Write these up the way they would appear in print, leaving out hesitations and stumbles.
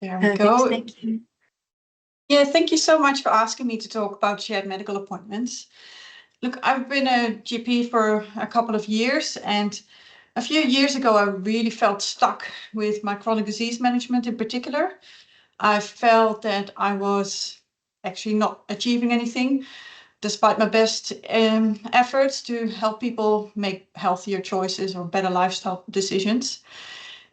There we Perfect, go. thank you. Yeah, thank you so much for asking me to talk about shared medical appointments. Look, I've been a GP for a couple of years, and a few years ago, I really felt stuck with my chronic disease management in particular. I felt that I was actually not achieving anything, despite my best efforts to help people make healthier choices or better lifestyle decisions.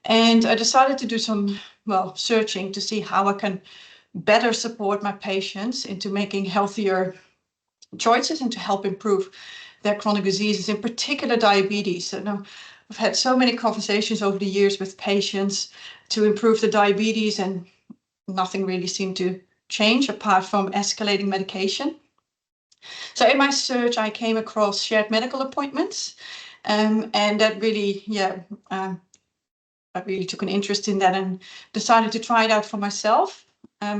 And I decided to do some, well, searching to see how I can better support my patients into making healthier choices and to help improve their chronic diseases, in particular diabetes. So now I've had so many conversations over the years with patients to improve the diabetes, and nothing really seemed to change apart from escalating medication. So in my search, I came across shared medical appointments, and that really, I really took an interest in that and decided to try it out for myself.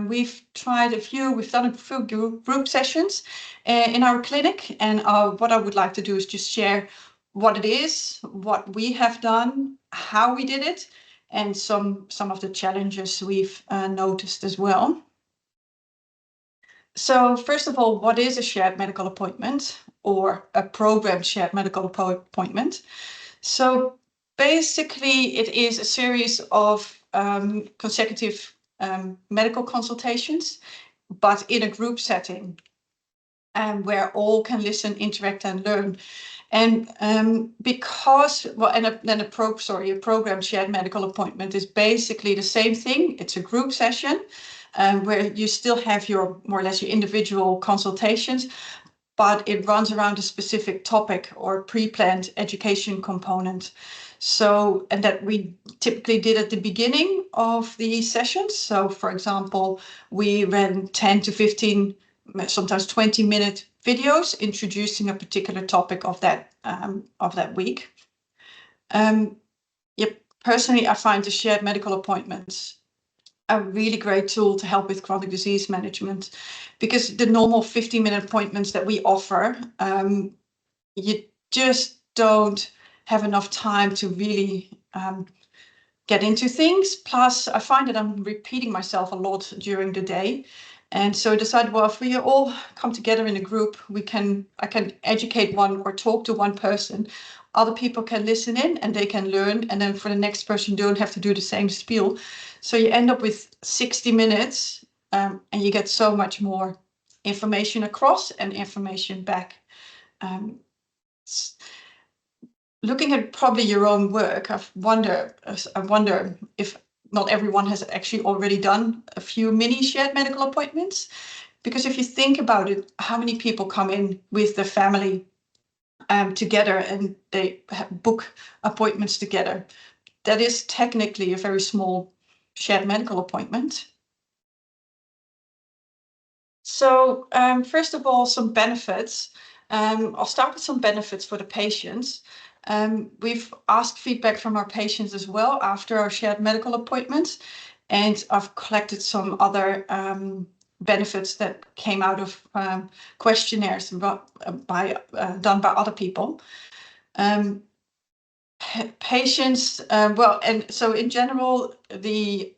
We've done a few group sessions in our clinic, and what I would like to do is just share what it is, what we have done, how we did it, and some of the challenges we've noticed as well. So first of all, what is a shared medical appointment or a programmed shared medical appointment? So basically, it is a series of consecutive medical consultations, but in a group setting, where all can listen, interact, and learn. And a programmed shared medical appointment is basically the same thing. It's a group session where you still have your more or less your individual consultations, but it runs around a specific topic or pre-planned education component. So, and that we typically did at the beginning of the sessions. So, for example, we ran 10 to 15, sometimes 20-minute videos introducing a particular topic of that week. Personally, I find the shared medical appointments a really great tool to help with chronic disease management, because the normal 15-minute appointments that we offer, you just don't have enough time to really get into things. Plus, I find that I'm repeating myself a lot during the day. And so I decided, well, if we all come together in a group, I can educate one or talk to one person. Other people can listen in and they can learn. And then for the next person, you don't have to do the same spiel. So you end up with 60 minutes and you get so much more information across and information back. Looking at probably your own work, I wonder if not everyone has actually already done a few mini shared medical appointments. Because if you think about it, how many people come in with their family together and they book appointments together? That is technically a very small shared medical appointment. So first of all, some benefits. I'll start with some benefits for the patients. We've asked feedback from our patients as well after our shared medical appointments, and I've collected some other benefits that came out of questionnaires done by other people. Patients, and so in general, the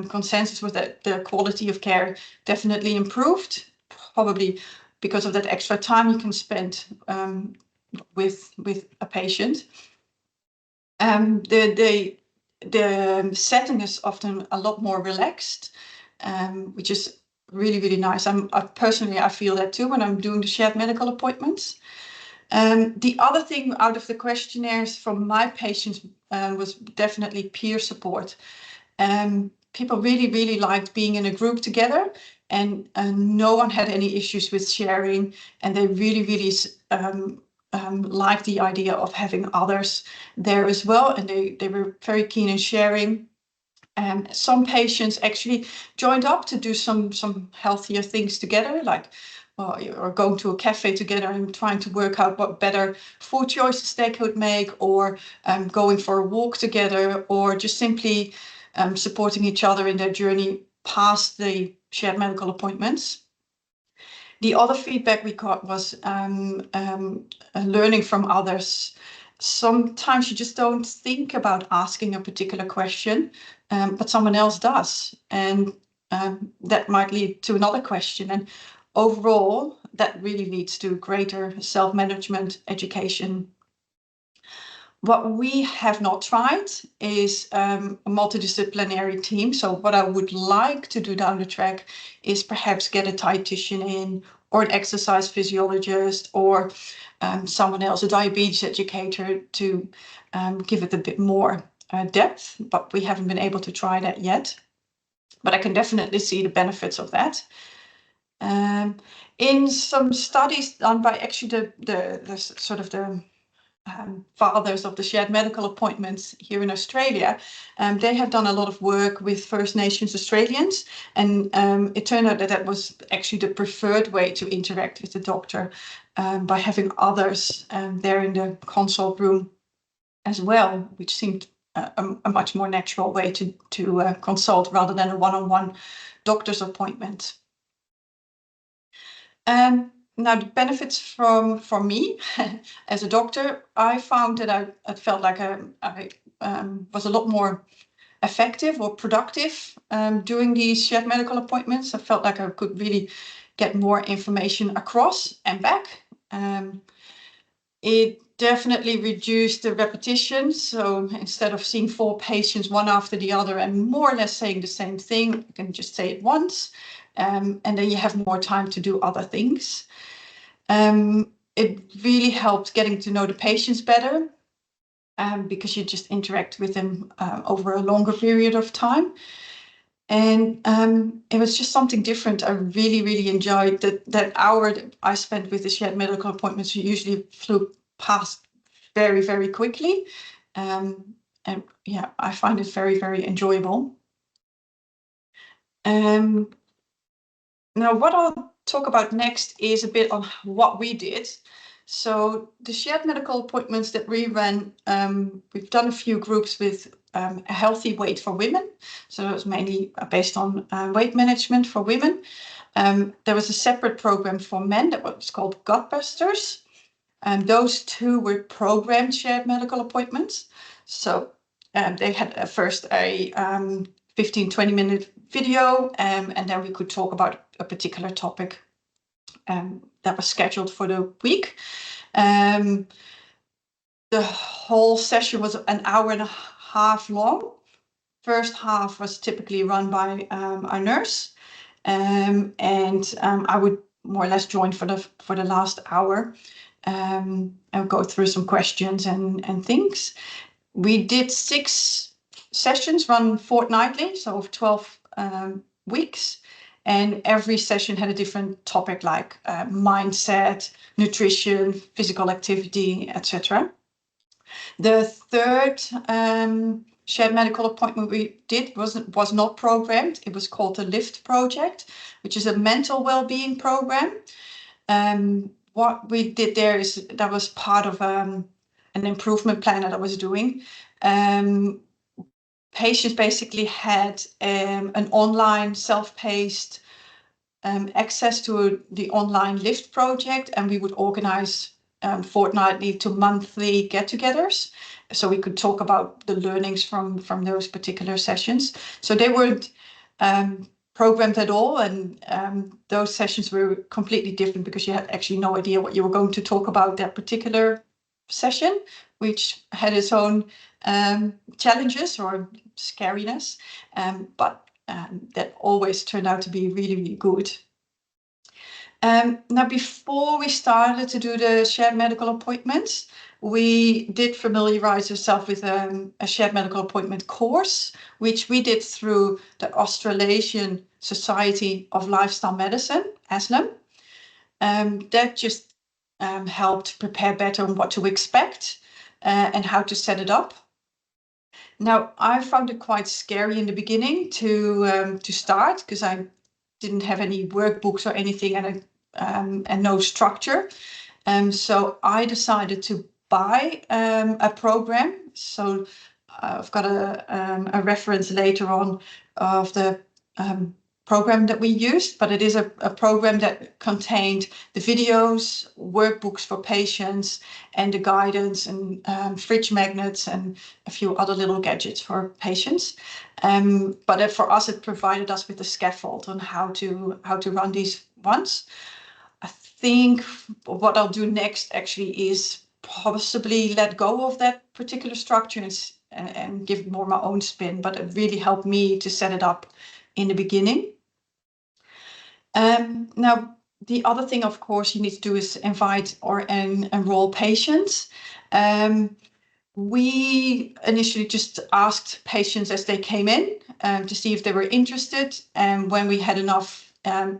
consensus was that the quality of care definitely improved, probably because of that extra time you can spend with a patient. The setting is often a lot more relaxed, which is really, really nice. Personally, I feel that too when I'm doing the shared medical appointments. The other thing out of the questionnaires from my patients was definitely peer support. People really, really liked being in a group together, and no one had any issues with sharing, and they really, really liked the idea of having others there as well, and they were very keen in sharing. Some patients actually joined up to do some healthier things together, like or going to a cafe together and trying to work out what better food choices they could make, or going for a walk together, or just simply supporting each other in their journey past the shared medical appointments. The other feedback we got was learning from others. Sometimes you just don't think about asking a particular question, but someone else does. And that might lead to another question. And overall, that really leads to greater self-management education. What we have not tried is a multidisciplinary team. So what I would like to do down the track is perhaps get a dietitian in, or an exercise physiologist, or someone else, a diabetes educator, to give it a bit more depth. But we haven't been able to try that yet. But I can definitely see the benefits of that. In some studies done by actually the sort of the fathers of the shared medical appointments here in Australia, they have done a lot of work with First Nations Australians, and it turned out that that was actually the preferred way to interact with the doctor, by having others there in the consult room as well, which seemed a much more natural way to consult rather than a one-on-one doctor's appointment. Now, the benefits for me as a doctor, I found that I felt like I was a lot more effective or productive doing these shared medical appointments. I felt like I could really get more information across and back. It definitely reduced the repetition. So instead of seeing 4 patients one after the other and more or less saying the same thing, you can just say it once, and then you have more time to do other things. It really helped getting to know the patients better, because you just interact with them over a longer period of time. And it was just something different. I really, really enjoyed that hour that I spent with the shared medical appointments. Usually flew past very, very quickly. And yeah, I find it very, very enjoyable. Now, what I'll talk about next is a bit on what we did. So the shared medical appointments that we ran, we've done a few groups with a healthy weight for women. So it was mainly based on weight management for women. There was a separate program for men that was called Gutbusters. And those two were programmed shared medical appointments. So they had first a 15-20 minute video, and then we could talk about a particular topic that was scheduled for the week. The whole session was an hour and a half long. First half was typically run by our nurse, and I would more or less join for the last hour, and go through some questions and things. We did 6 sessions run fortnightly, so of 12 weeks, and every session had a different topic, like mindset, nutrition, physical activity, etc. The third shared medical appointment we did was not programmed. It was called the LIFT project, which is a mental well-being program. What we did there is that was part of an improvement plan that I was doing. Patients basically had an online self-paced access to the online LIFT project, and we would organize fortnightly to monthly get-togethers, so we could talk about the learnings from those particular sessions. So they weren't programmed at all, and those sessions were completely different because you had actually no idea what you were going to talk about that particular session, which had its own challenges or scariness, but that always turned out to be really, really good. Now, before we started to do the shared medical appointments, we did familiarize ourselves with a shared medical appointment course, which we did through the Australasian Society of Lifestyle Medicine, ASLM. That just helped prepare better on what to expect and how to set it up. Now, I found it quite scary in the beginning to start, because I didn't have any workbooks or anything, and no structure. So I decided to buy a program. So I've got a reference later on of the program that we used, but it is a program that contained the videos, workbooks for patients, and the guidance and fridge magnets and a few other little gadgets for patients. But for us, it provided us with a scaffold on how to run these ones. I think what I'll do next actually is possibly let go of that particular structure and give more my own spin, but it really helped me to set it up in the beginning. Now, the other thing, of course, you need to do is invite or enroll patients. We initially just asked patients as they came in to see if they were interested. And when we had enough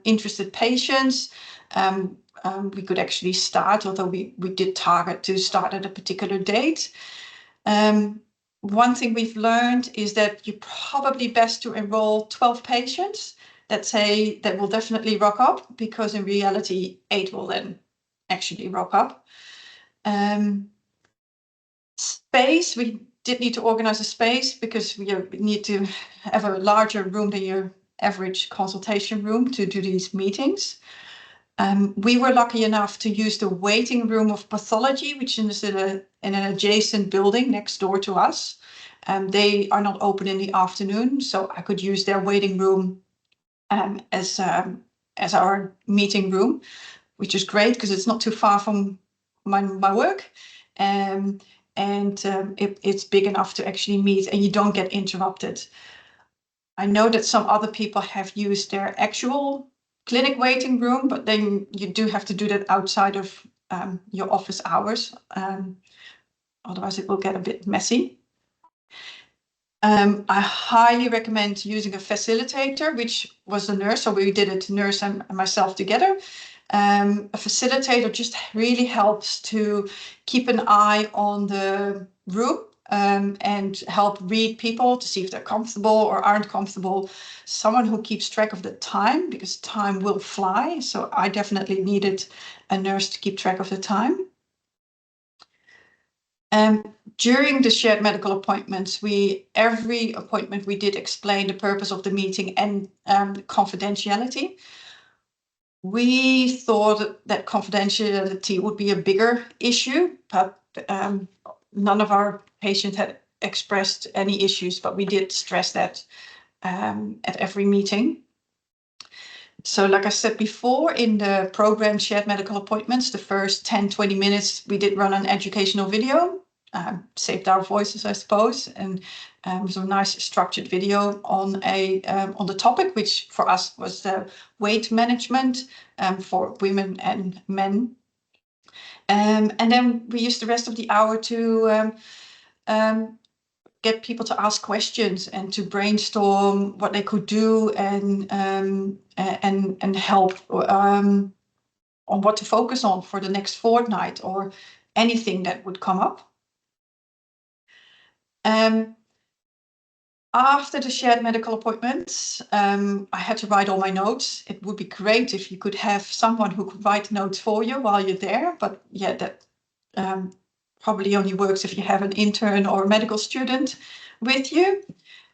interested patients, we could actually start, although we did target to start at a particular date. One thing we've learned is that you're probably best to enroll 12 patients that will definitely rock up, because in reality, 8 will then actually rock up. Space, we did need to organize a space because we need to have a larger room than your average consultation room to do these meetings. We were lucky enough to use the waiting room of pathology, which is in an adjacent building next door to us. They are not open in the afternoon, so I could use their waiting room as our meeting room, which is great because it's not too far from my work. It's big enough to actually meet, and you don't get interrupted. I know that some other people have used their actual clinic waiting room, but then you do have to do that outside of your office hours. Otherwise it will get a bit messy. I highly recommend using a facilitator, which was a nurse. So we did it, nurse and myself together. A facilitator just really helps to keep an eye on the room and help read people to see if they're comfortable or aren't comfortable. Someone who keeps track of the time, because time will fly. So I definitely needed a nurse to keep track of the time. During the shared medical appointments, every appointment we did explain the purpose of the meeting and confidentiality. We thought that confidentiality would be a bigger issue, but none of our patients had expressed any issues, but we did stress that at every meeting. So like I said before, in the program Shared Medical Appointments, the first 10-20 minutes, we did run an educational video, saved our voices, I suppose, and it was a nice structured video on the topic, which for us was weight management for women and men. And then we used the rest of the hour to get people to ask questions and to brainstorm what they could do and help on what to focus on for the next fortnight or anything that would come up. After the shared medical appointments, I had to write all my notes. It would be great if you could have someone who could write notes for you while you're there, but yeah, that probably only works if you have an intern or a medical student with you.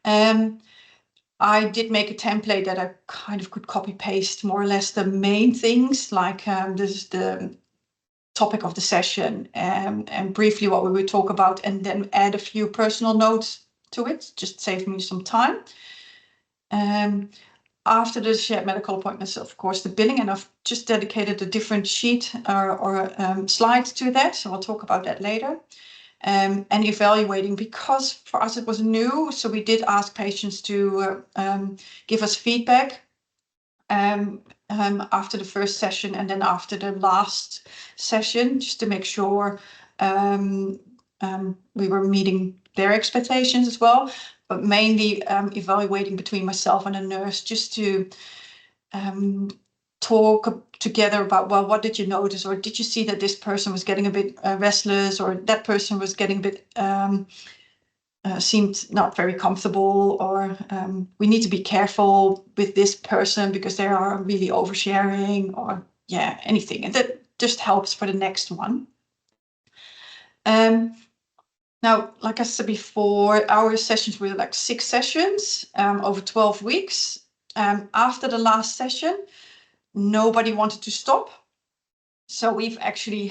I did make a template that I kind of could copy paste more or less the main things, like this is the topic of the session and briefly what we would talk about, and then add a few personal notes to it, just save me some time. After the shared medical appointments, of course, the billing, and I've just dedicated a different sheet or slide to that, so I'll talk about that later. And evaluating, because for us it was new, so we did ask patients to give us feedback after the first session and then after the last session, just to make sure we were meeting their expectations as well, but mainly evaluating between myself and a nurse, just to talk together about, well, what did you notice, or did you see that this person was getting a bit restless, or that person was getting a bit seemed not very comfortable, or we need to be careful with this person because they are really oversharing, or yeah, anything, and that just helps for the next one. Now, like I said before, our sessions were like 6 sessions over 12 weeks. after the last session, nobody wanted to stop. So we've actually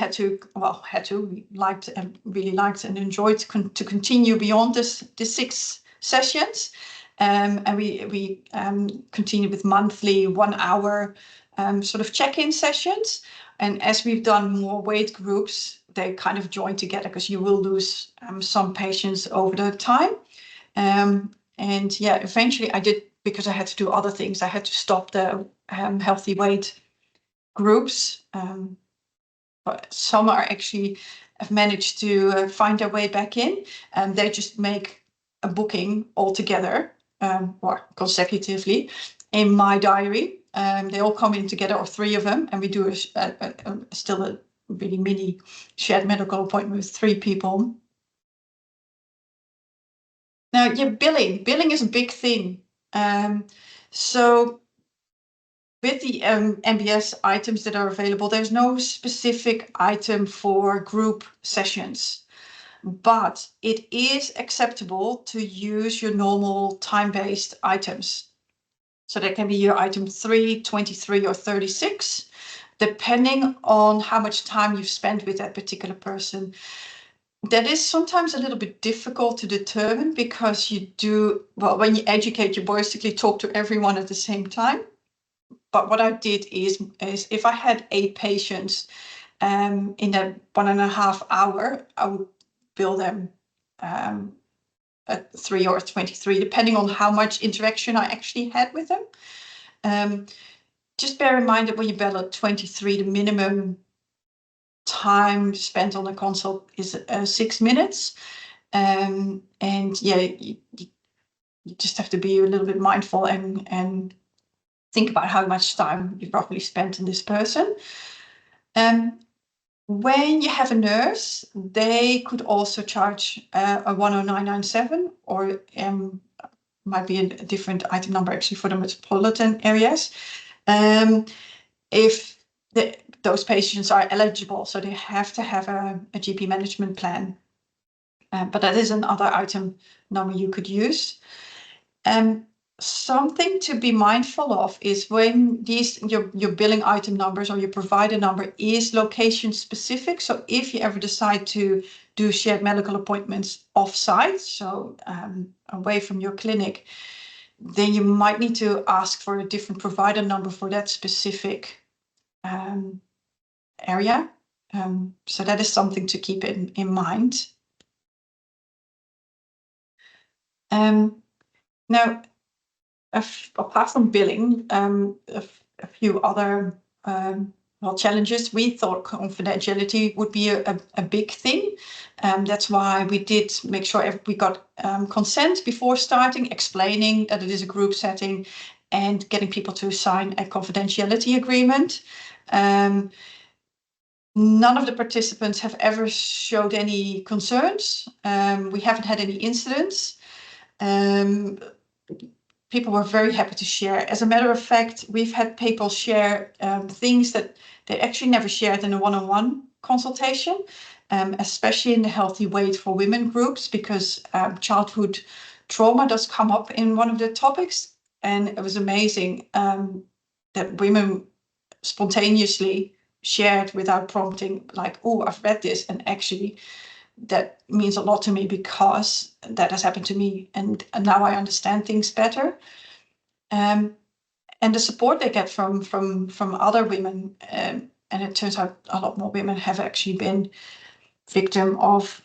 really liked and enjoyed to continue beyond the 6 sessions. And we continue with monthly 1 hour sort of check-in sessions. And as we've done more weight groups, they kind of join together because you will lose some patients over the time. And yeah, eventually I did, because I had to do other things, I had to stop the healthy weight groups. But some are actually have managed to find their way back in, and they just make a booking altogether or consecutively in my diary. They all come in together, or 3 of them, and we do still a really mini shared medical appointment with 3 people. Now, yeah, billing is a big thing. So with the MBS items that are available, there's no specific item for group sessions, but it is acceptable to use your normal time-based items. So that can be your item 3, 23, or 36, depending on how much time you've spent with that particular person. That is sometimes a little bit difficult to determine because when you educate, you basically talk to everyone at the same time. But what I did is if I had 8 patients in that 1.5 hour, I would bill them at 3 or 23, depending on how much interaction I actually had with them. Just bear in mind that when you bill at 23, the minimum time spent on a consult is 6 minutes. And yeah, you just have to be a little bit mindful and think about how much time you've roughly spent on this person. When you have a nurse, they could also charge a 10997, or might be a different item number actually for the metropolitan areas. If those patients are eligible, so they have to have a GP management plan. But that is another item number you could use. Something to be mindful of is when your billing item numbers or your provider number is location specific. So if you ever decide to do shared medical appointments off-site, so away from your clinic, then you might need to ask for a different provider number for that specific area. So that is something to keep in mind. Now, apart from billing, a few other challenges. We thought confidentiality would be a big thing. That's why we did make sure we got consent before starting, explaining that it is a group setting and getting people to sign a confidentiality agreement. None of the participants have ever showed any concerns. We haven't had any incidents. People were very happy to share. As a matter of fact, we've had people share things that they actually never shared in a one-on-one consultation, especially in the healthy weight for women groups, because childhood trauma does come up in one of the topics. And it was amazing that women spontaneously shared without prompting, like, oh, I've read this, and actually that means a lot to me because that has happened to me, and now I understand things better. And the support they get from other women, and it turns out a lot more women have actually been victim of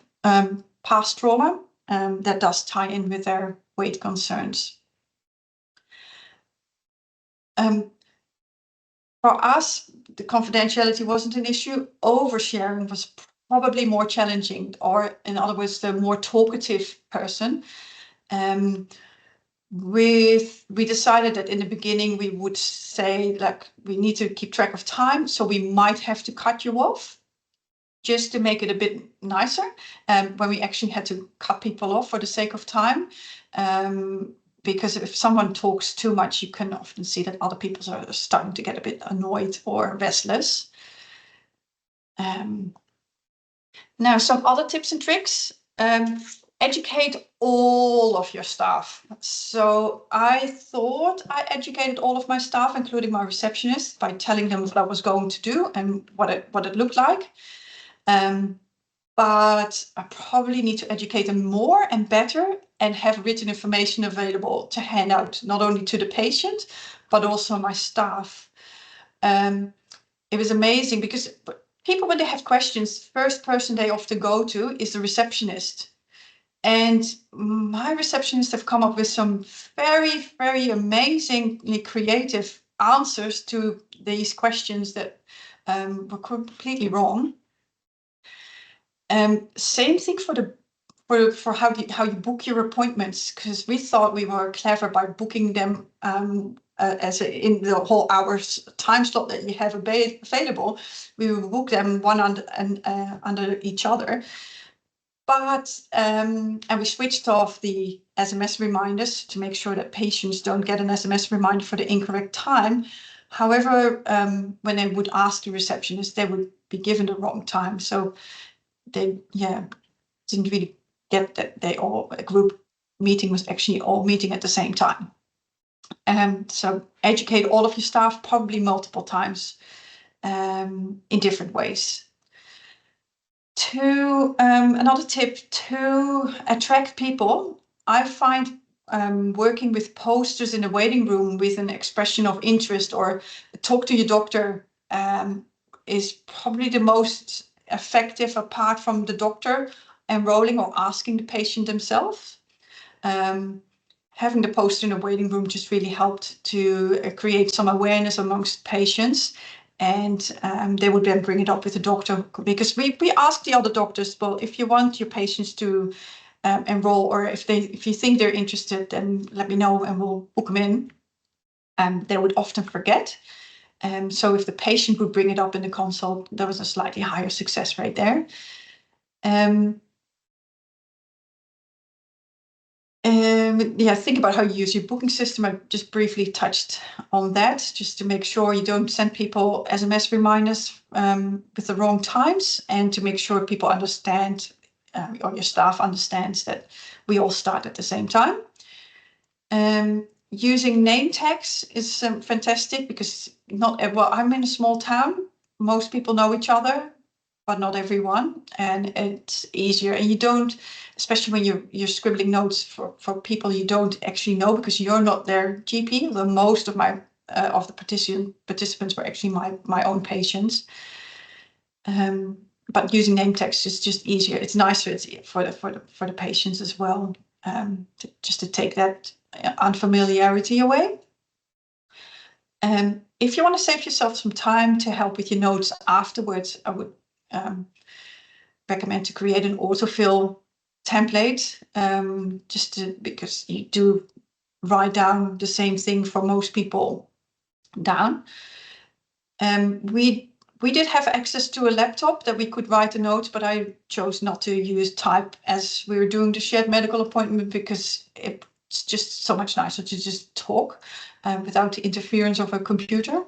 past trauma that does tie in with their weight concerns. For us, the confidentiality wasn't an issue. Oversharing was probably more challenging, or in other words, the more talkative person. We decided that in the beginning we would say, like, we need to keep track of time, so we might have to cut you off just to make it a bit nicer, when we actually had to cut people off for the sake of time. Because if someone talks too much, you can often see that other people are starting to get a bit annoyed or restless. Now, some other tips and tricks. educate all of your staff. So I thought I educated all of my staff, including my receptionist, by telling them what I was going to do and what it looked like. But I probably need to educate them more and better and have written information available to hand out, not only to the patient, but also my staff. It was amazing because people, when they have questions, first person they often go to is the receptionist. And my receptionists have come up with some very, very amazingly creative answers to these questions that were completely wrong. Same thing for how you book your appointments, because we thought we were clever by booking them in the whole hours time slot that you have available. We would book them one under each other. But and we switched off the SMS reminders to make sure that patients don't get an SMS reminder for the incorrect time. However, when they would ask the receptionist, they would be given the wrong time. So they didn't really get that a group meeting was actually all meeting at the same time. So educate all of your staff probably multiple times in different ways. Another tip to attract people, I find working with posters in the waiting room with an expression of interest or talk to your doctor is probably the most effective, apart from the doctor enrolling or asking the patient themselves. Having the poster in the waiting room just really helped to create some awareness amongst patients. And they would then bring it up with the doctor, because we ask the other doctors, well, if you want your patients to enroll, or if you think they're interested, then let me know and we'll book them in. They would often forget. So if the patient would bring it up in the consult, there was a slightly higher success rate there. Think about how you use your booking system. I just briefly touched on that, just to make sure you don't send people SMS reminders with the wrong times, and to make sure people understand, or your staff understands, that we all start at the same time. Using name tags is fantastic, because I'm in a small town. Most people know each other, but not everyone, and it's easier. And you don't, especially when you're scribbling notes for people you don't actually know, because you're not their GP. Although most of the participants were actually my own patients. But using name tags is just easier. It's nicer for the patients as well, to take that unfamiliarity away. If you want to save yourself some time to help with your notes afterwards, I would recommend to create an autofill template, because you do write down the same thing for most people down. We did have access to a laptop that we could write the notes, but I chose not to use type as we were doing the shared medical appointment, because it's just so much nicer to just talk without the interference of a computer.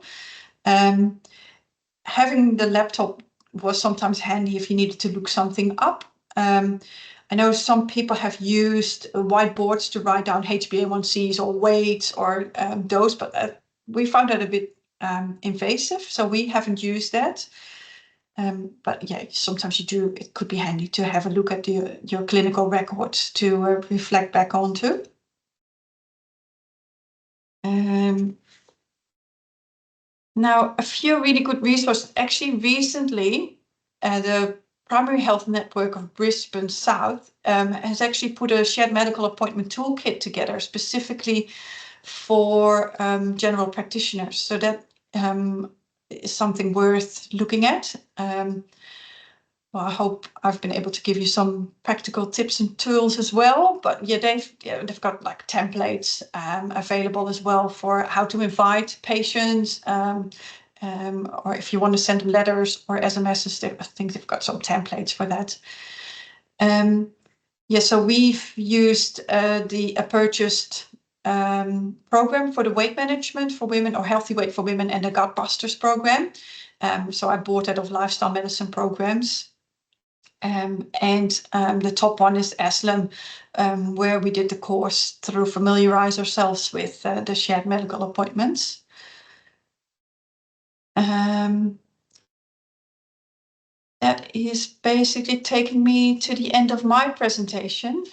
Having the laptop was sometimes handy if you needed to look something up. I know some people have used whiteboards to write down HbA1cs or weights or those, but we found that a bit invasive, so we haven't used that. But yeah, sometimes it could be handy to have a look at your clinical records to reflect back onto. Now, a few really good resources. Actually, recently, the Primary Health Network of Brisbane South has actually put a shared medical appointment toolkit together specifically for general practitioners. So that is something worth looking at. Well, I hope I've been able to give you some practical tips and tools as well. But yeah, they've got like templates available as well for how to invite patients, or if you want to send them letters or SMSs. I think they've got some templates for that. So we've used a purchased program for the weight management for women, or healthy weight for women, and the Gut Busters program. So I bought that of Lifestyle Medicine Programs. and the top one is ESLIM, where we did the course through familiarize ourselves with the shared medical appointments. That is basically taking me to the end of my presentation.